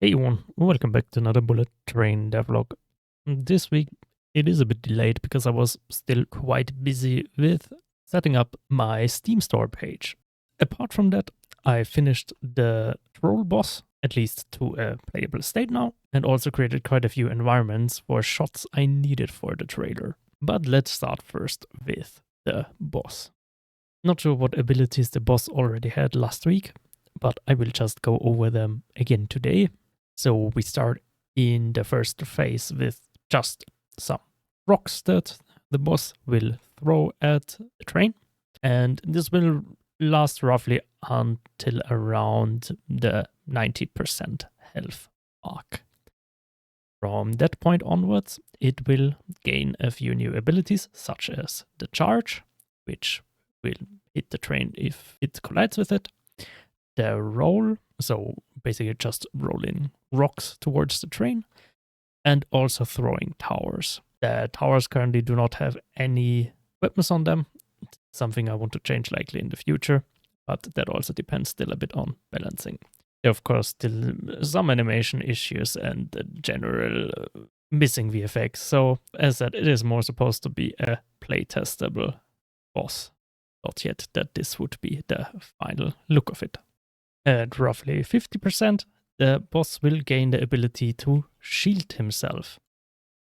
Hey everyone, welcome back to another bullet train devlog. This week it is a bit delayed because I was still quite busy with setting up my Steam store page. Apart from that, I finished the troll boss, at least to a playable state now, and also created quite a few environments for shots I needed for the trailer. But let's start first with the boss. Not sure what abilities the boss already had last week, but I will just go over them again today. So we start in the first phase with just some rocks that the boss will throw at the train. And this will last roughly until around the 90% health mark. From that point onwards, it will gain a few new abilities, such as the charge, which will hit the train if it collides with it. The roll, so basically just rolling rocks towards the train, and also throwing towers. The towers currently do not have any weapons on them, something I want to change likely in the future, but that also depends still a bit on balancing. There are of course still some animation issues and general missing VFX, so as said, it is more supposed to be a playtestable boss. Not yet that this would be the final look of it. At roughly 50%, the boss will gain the ability to shield himself.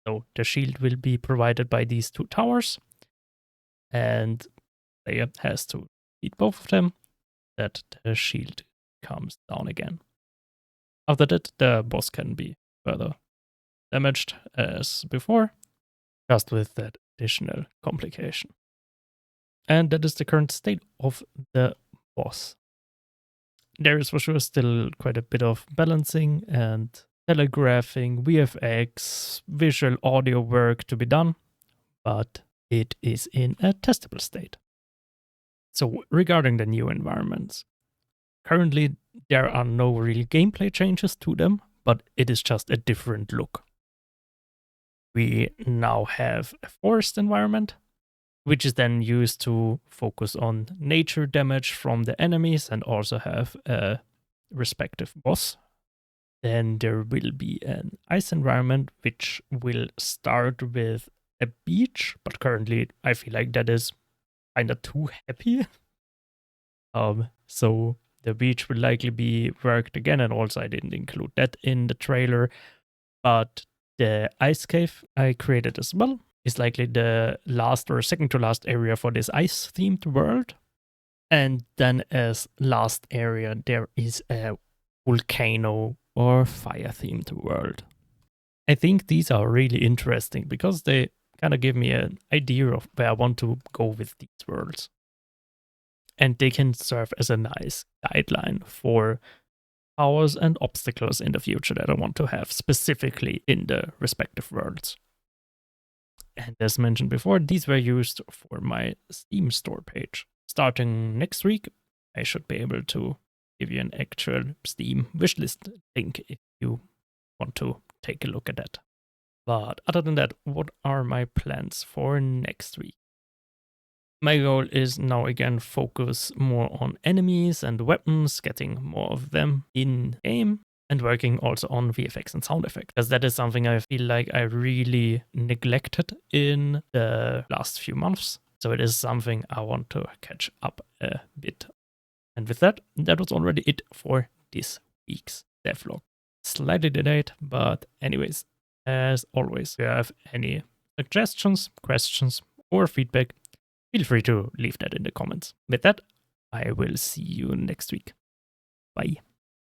So the shield will be provided by these two towers, and the player has to hit both of them, that the shield comes down again. After that, the boss can be further damaged as before, just with that additional complication. And that is the current state of the boss. There is for sure still quite a bit of balancing and telegraphing, VFX, visual audio work to be done, but it is in a testable state. So regarding the new environments, currently there are no real gameplay changes to them, but it is just a different look. We now have a forest environment, which is then used to focus on nature damage from the enemies and also have a respective boss. Then there will be an ice environment, which will start with a beach, but currently I feel like that is kind of too happy. So the beach will likely be worked again, and also I didn't include that in the trailer, but the ice cave I created as well is likely the last or second to last area for this ice-themed world. And then as last area, there is a volcano or fire-themed world. I think these are really interesting because they kind of give me an idea of where I want to go with these worlds. And they can serve as a nice guideline for powers and obstacles in the future that I want to have specifically in the respective worlds. And as mentioned before, these were used for my Steam store page. Starting next week, I should be able to give you an actual Steam wishlist link if you want to take a look at that. But other than that, what are my plans for next week? My goal is now again focus more on enemies and weapons, getting more of them in game, and working also on VFX and sound effects, because that is something I feel like I really neglected in the last few months. So it is something I want to catch up a bit. And with that, that was already it for this week's devlog. Slightly delayed, but anyways, as always, if you have any suggestions, questions, or feedback, feel free to leave that in the comments. With that, I will see you next week. Bye.